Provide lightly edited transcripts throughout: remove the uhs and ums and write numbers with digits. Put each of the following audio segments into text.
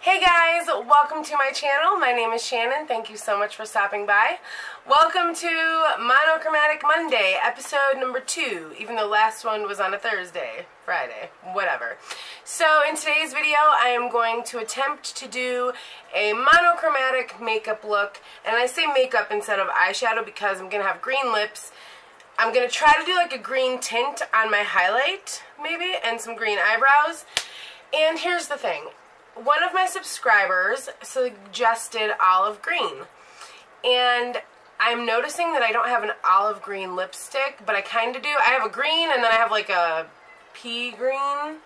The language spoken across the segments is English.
Hey guys, welcome to my channel. My name is Shannon. Thank you so much for stopping by. Welcome to Monochromatic Monday, episode number 2, even though last one was on a Thursday, Friday, whatever. So in today's video, I am going to attempt to do a monochromatic makeup look, and I say makeup instead of eyeshadow because I'm going to have green lips. I'm going to try to do like a green tint on my highlight, maybe, and some green eyebrows. And here's the thing. One of my subscribers suggested olive green, and I'm noticing that I don't have an olive green lipstick, but I kind of do. I have a green, and then I have like a pea green,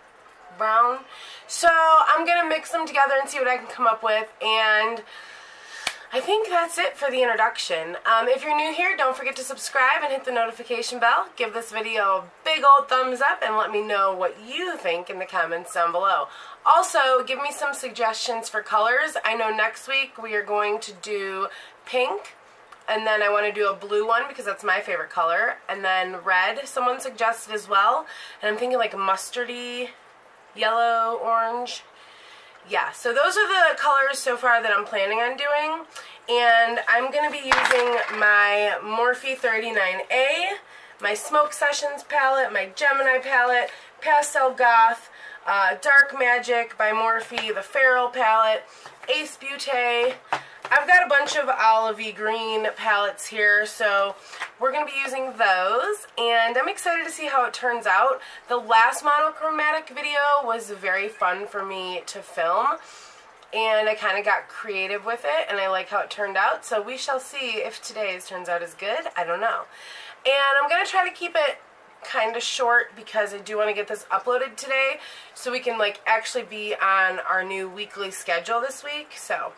brown. So I'm going to mix them together and see what I can come up with, and I think that's it for the introduction. If you're new here, don't forget to subscribe and hit the notification bell. Give this video a big old thumbs up and let me know what you think in the comments down below. Also, give me some suggestions for colors. I know next week we are going to do pink, and then I want to do a blue one because that's my favorite color, and then red, someone suggested as well, and I'm thinking like mustardy, yellow, orange. Yeah, so those are the colors so far that I'm planning on doing, and I'm going to be using my Morphe 39A, my Smoke Sessions palette, my Gemini palette, Pastel Goth, Dark Magic by Morphe, the Feral palette, Ace Beauté. I've got a bunch of olivey green palettes here, so we're going to be using those, and I'm excited to see how it turns out. The last monochromatic video was very fun for me to film, and I kind of got creative with it, and I like how it turned out, so we shall see if today's turns out as good. I don't know. And I'm going to try to keep it kind of short because I do want to get this uploaded today so we can like actually be on our new weekly schedule this week. So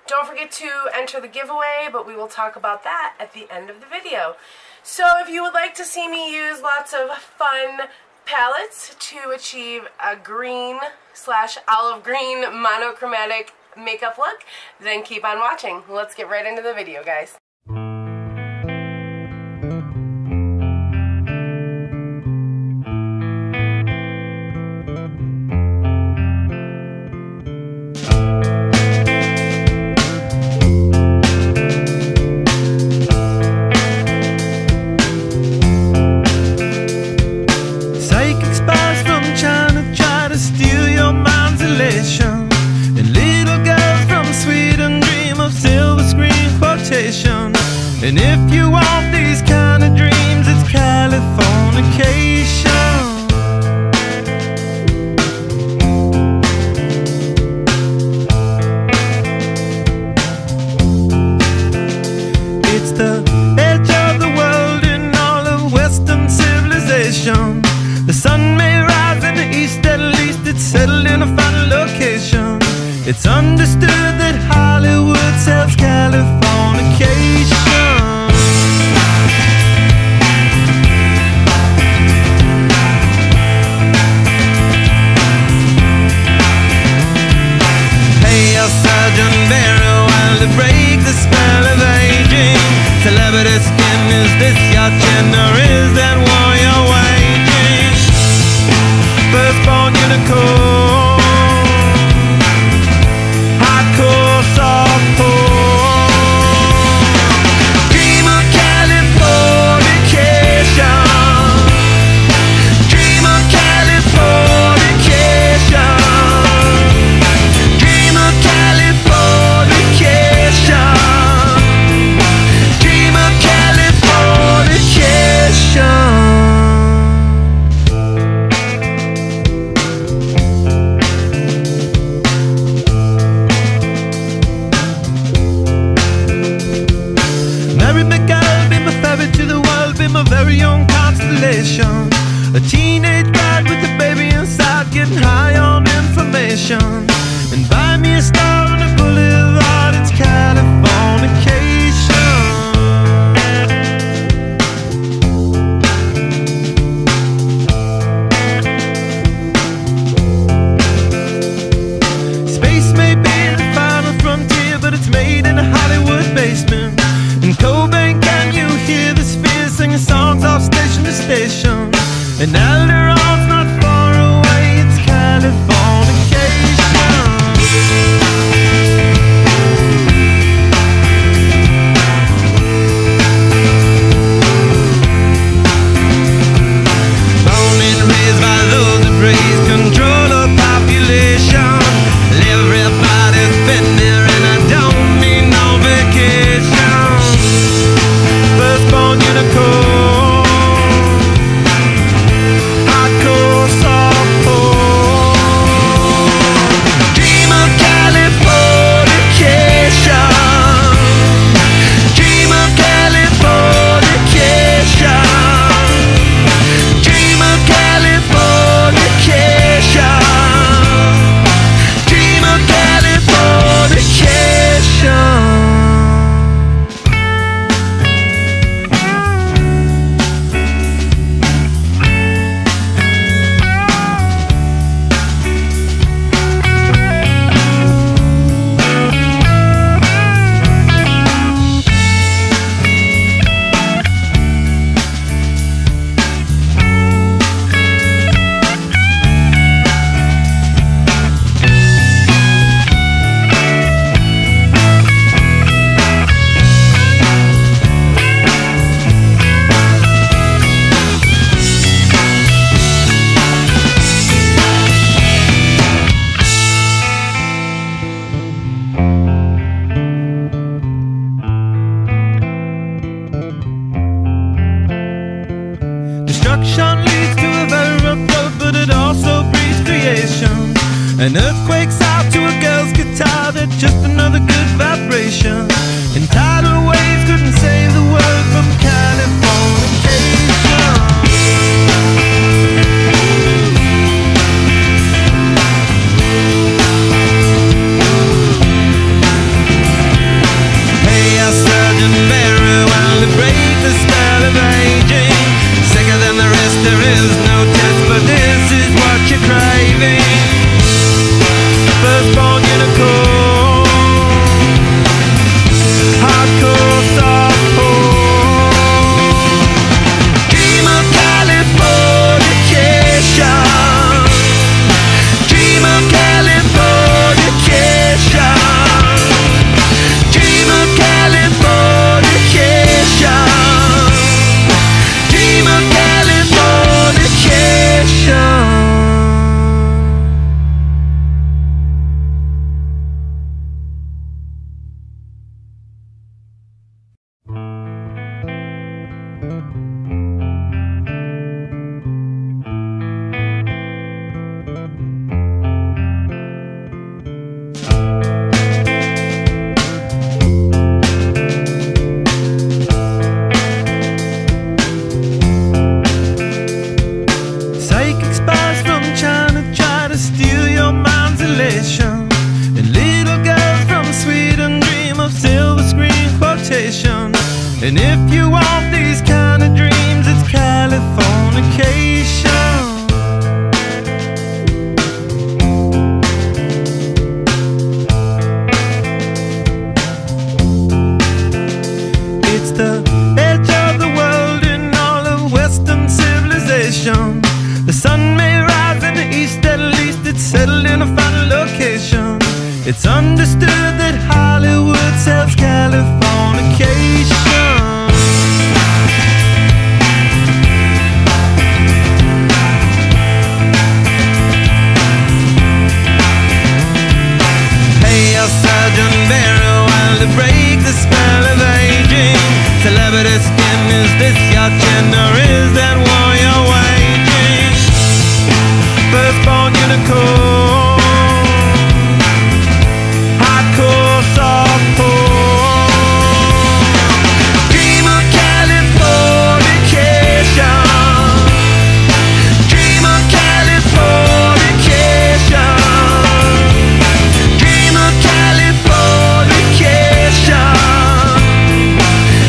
don't forget to enter the giveaway, but we will talk about that at the end of the video. So if you would like to see me use lots of fun palettes to achieve a green/olive green monochromatic makeup look, then keep on watching. Let's get right into the video, guys. And if you want these kind of dreams, it's Californication. It's the edge of the world in all of Western civilization. The sun may rise in the east, at least it's settled in a final location. It's understood that Hollywood sells Californication. Break the spell of aging. Celebrity skin, is this your chin or is that war you're waging? Firstborn unicorn, hardcore softcore. Dream of Californication. Dream of Californication. Dream of Californication. Dream of Californication. destruction leads to a very rough road, but it also breeds creation. An earthquake's out to a girl's guitar, that's just another good vibration. And tidal waves couldn't save the world from Californication. Hey, I surgeon very well to break the spell of aging. Sicker than the rest, there is no test, but this is what you're craving. Firstborn unicorn, hardcore softcore. Dream of Californication. Dream of Californication. Dream of Californication. Dream of Californication. Psychic spies from China try to steal your mind's elation, and little girls from Sweden dream of silver screen quotation. And if you want these kind of dreams, it's Californication. It's the edge of the world in all of Western civilization. The sun may rise in the east, at least it's settled in a final location. It's understood that Hollywood sells Californication. Hey, a surgeon very well to break the spell of aging. Celebrity skin, is this your gender? Is that war you're waging? Firstborn unicorn, hardcore softcore. Dream of Californication. Dream of Californication. Dream of Californication.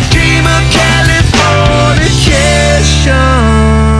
Dream of Californication.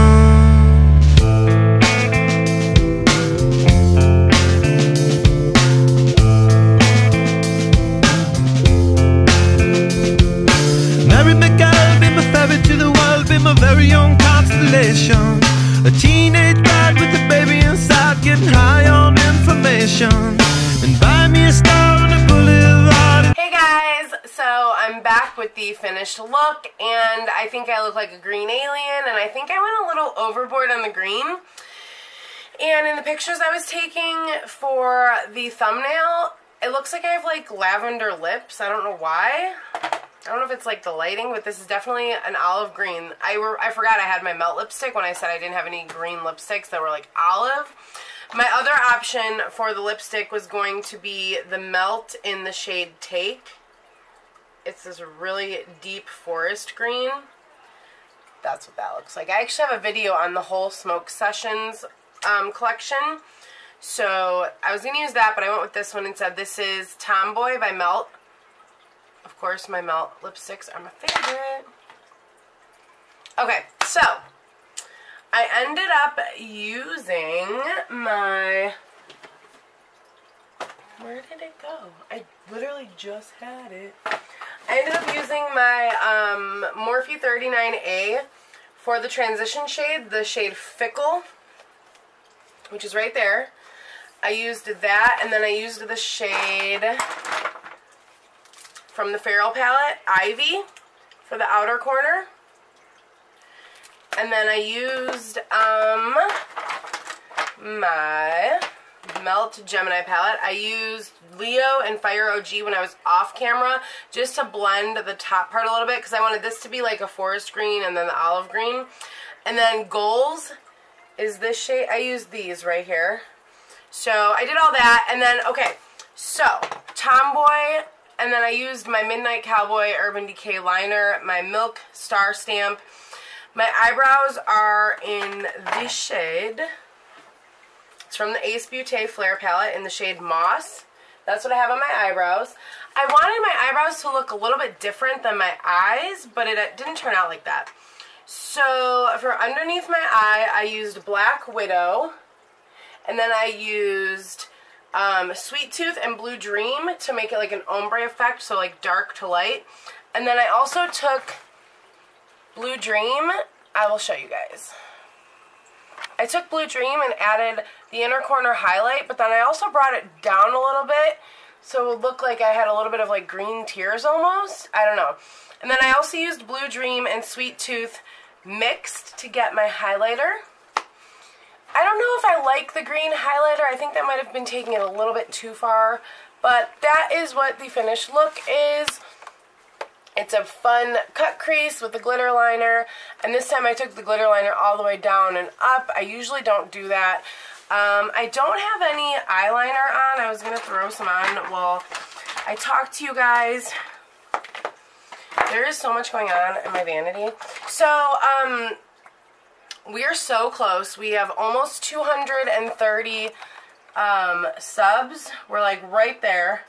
Married my girl, be my fairy to the world, be my very own constellation. A teenage bride with a baby inside, getting high on information. And buy me a star on a boulevard. Hey guys, so I'm back with the finished look, and I think I look like a green alien, and I think I went a little overboard on the green. And in the pictures I was taking for the thumbnail, it looks like I have like lavender lips. I don't know why. I don't know if it's like the lighting, but this is definitely an olive green. I forgot I had my melt lipstick when I said I didn't have any green lipsticks that were like olive. My other option for the lipstick was going to be the melt in the shade Take. It's this really deep forest green. That's what that looks like. I actually have a video on the whole Smoke Sessions collection. So I was going to use that, but I went with this one instead. This is Tomboy by Melt. Of course, my Melt lipsticks are my favorite. Okay, so I ended up using my... Where did it go? I literally just had it. I ended up using my Morphe 39A for the transition shade, the shade Fickle, which is right there. I used that, and then I used the shade from the Feral palette, Ivy, for the outer corner. And then I used my Melt Gemini palette. I used Leo and Fire OG when I was off camera, just to blend the top part a little bit, because I wanted this to be like a forest green and then the olive green. And then Goals is this shade. I used these right here. So I did all that, and then, okay, so Tomboy, and then I used my Midnight Cowboy Urban Decay liner, my Milk Star Stamp. My eyebrows are in this shade. It's from the Ace Beauté Flare Palette in the shade Moss. That's what I have on my eyebrows. I wanted my eyebrows to look a little bit different than my eyes, but it didn't turn out like that. So for underneath my eye, I used Black Widow. And then I used Sweet Tooth and Blue Dream to make it like an ombre effect, so like dark to light. And then I also took Blue Dream. I will show you guys. I took Blue Dream and added the inner corner highlight, but then I also brought it down a little bit so it would look like I had a little bit of like green tears almost. I don't know. And then I also used Blue Dream and Sweet Tooth mixed to get my highlighter. I don't know if I like the green highlighter. I think that might have been taking it a little bit too far. But that is what the finished look is. It's a fun cut crease with the glitter liner. And this time I took the glitter liner all the way down and up. I usually don't do that. I don't have any eyeliner on. I was going to throw some on while I talk to you guys. There is so much going on in my vanity. So, we are so close. We have almost 230 subs. We're like right there.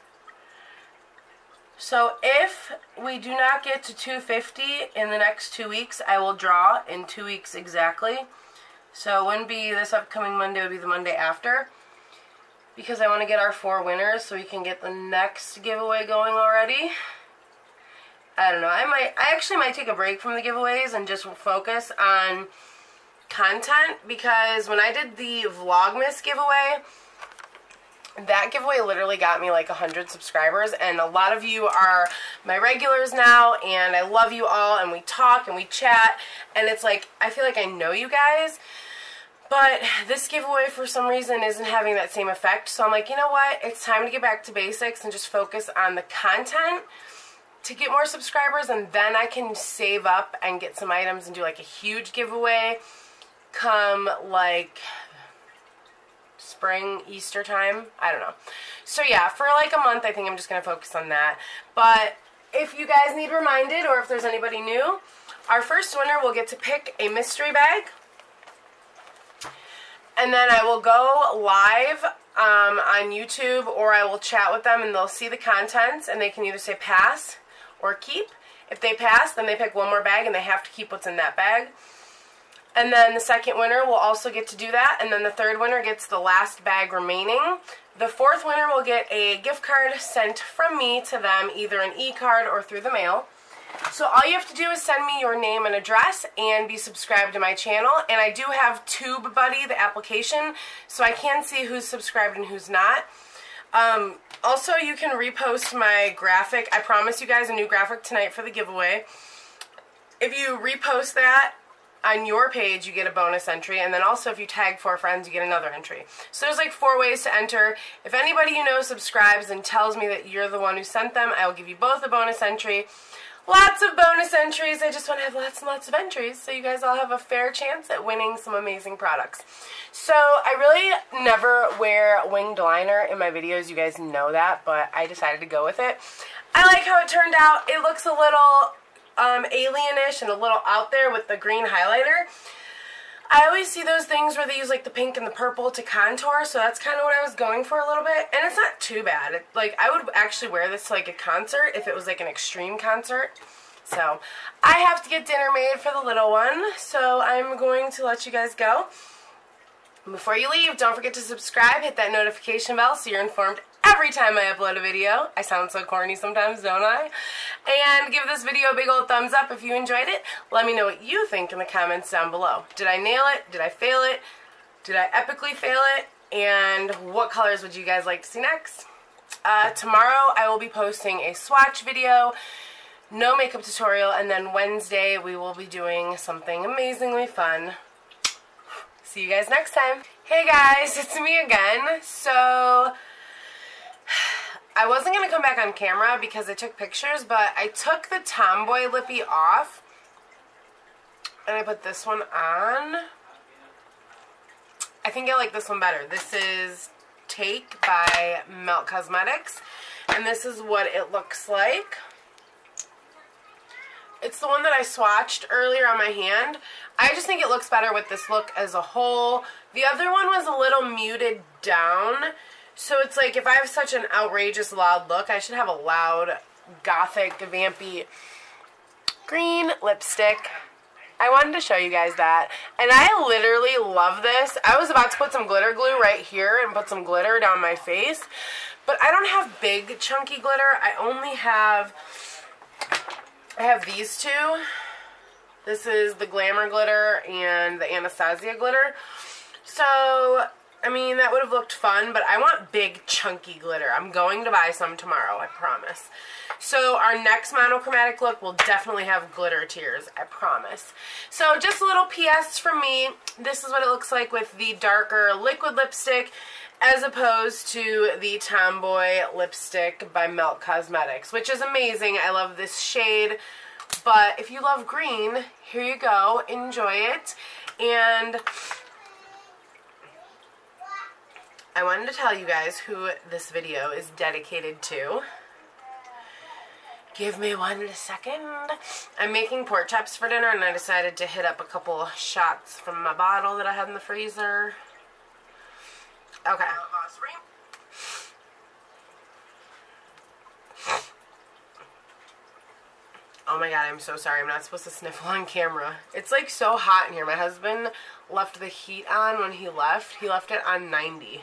So if we do not get to 250 in the next 2 weeks, I will draw in 2 weeks exactly. So it wouldn't be this upcoming Monday, it would be the Monday after. Because I want to get our 4 winners so we can get the next giveaway going already. I don't know. I actually might take a break from the giveaways and just focus on content, because when I did the Vlogmas giveaway, that giveaway literally got me like 100 subscribers, and a lot of you are my regulars now, and I love you all, and we talk and we chat, and it's like I feel like I know you guys, but this giveaway for some reason isn't having that same effect. So I'm like, you know what, it's time to get back to basics and just focus on the content to get more subscribers, and then I can save up and get some items and do like a huge giveaway come like spring, Easter time. I don't know. So yeah, for like a month I think I'm just going to focus on that. But if you guys need reminded, or if there's anybody new, our first winner will get to pick a mystery bag. And then I will go live on YouTube, or I will chat with them and they'll see the contents and they can either say pass or keep. If they pass, then they pick one more bag and they have to keep what's in that bag. And then the second winner will also get to do that, and then the third winner gets the last bag remaining. The fourth winner will get a gift card sent from me to them, either an e-card or through the mail. So all you have to do is send me your name and address and be subscribed to my channel. And I do have TubeBuddy, the application, so I can see who's subscribed and who's not. Also, you can repost my graphic. I promised you guys a new graphic tonight for the giveaway. If you repost that on your page, you get a bonus entry, and then also if you tag 4 friends, you get another entry. So there's like 4 ways to enter. If anybody you know subscribes and tells me that you're the one who sent them, I will give you both a bonus entry. Lots of bonus entries. I just want to have lots and lots of entries so you guys all have a fair chance at winning some amazing products. So I really never wear winged liner in my videos. You guys know that, but I decided to go with it. I like how it turned out. It looks a little alienish and a little out there with the green highlighter. I always see those things where they use like the pink and the purple to contour, so that's kind of what I was going for a little bit, and it's not too bad. Like, I would actually wear this to like a concert if it was like an extreme concert. So I have to get dinner made for the little one, so I'm going to let you guys go. Before you leave, don't forget to subscribe, hit that notification bell so you're informed every time I upload a video. I sound so corny sometimes, don't I? And give this video a big old thumbs up if you enjoyed it. Let me know what you think in the comments down below. Did I nail it? Did I fail it? Did I epically fail it? And what colors would you guys like to see next? Tomorrow I will be posting a swatch video, no makeup tutorial, and then Wednesday we will be doing something amazingly fun. See you guys next time. Hey guys, it's me again. So I wasn't going to come back on camera because I took pictures, but I took the Tomboy lippy off and I put this one on. I think I like this one better. This is Take by Melt Cosmetics, and this is what it looks like. It's the one that I swatched earlier on my hand. I just think it looks better with this look as a whole. The other one was a little muted down, so it's like if I have such an outrageous loud look, I should have a loud, gothic, vampy green lipstick. I wanted to show you guys that, and I literally love this. I was about to put some glitter glue right here and put some glitter down my face, but I don't have big chunky glitter. I have these two. This is the Glamour glitter and the Anastasia glitter. So, I mean, that would have looked fun, but I want big chunky glitter. I'm going to buy some tomorrow, I promise. So our next monochromatic look will definitely have glitter tears, I promise. So just a little PS from me. This is what it looks like with the darker liquid lipstick as opposed to the Tomboy lipstick by Melt Cosmetics, which is amazing. I love this shade, but if you love green, here you go. Enjoy it. And I wanted to tell you guys who this video is dedicated to. Give me 1 second. I'm making pork chops for dinner, and I decided to hit up a couple shots from my bottle that I had in the freezer. Okay. Oh my god, I'm so sorry. I'm not supposed to sniffle on camera. It's like so hot in here. My husband left the heat on when he left. He left it on 90.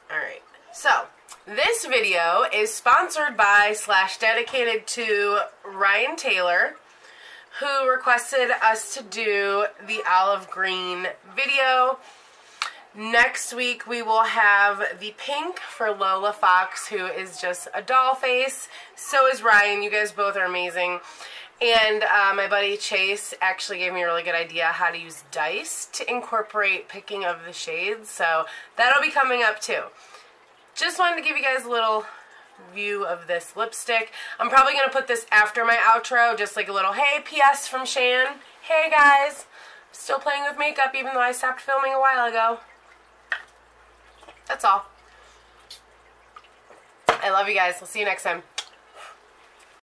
Alright, so this video is sponsored by / dedicated to Ryan Taylor, who requested us to do the olive green video. Next week we will have the pink for Lola Fox, who is just a doll face. So is Ryan. You guys both are amazing. And my buddy Chase actually gave me a really good idea how to use dice to incorporate picking of the shades. So that'll be coming up too. Just wanted to give you guys a little view of this lipstick. I'm probably going to put this after my outro, just like a little, hey, PS from Shan. Hey guys, I'm still playing with makeup even though I stopped filming a while ago. That's all. I love you guys. We'll see you next time.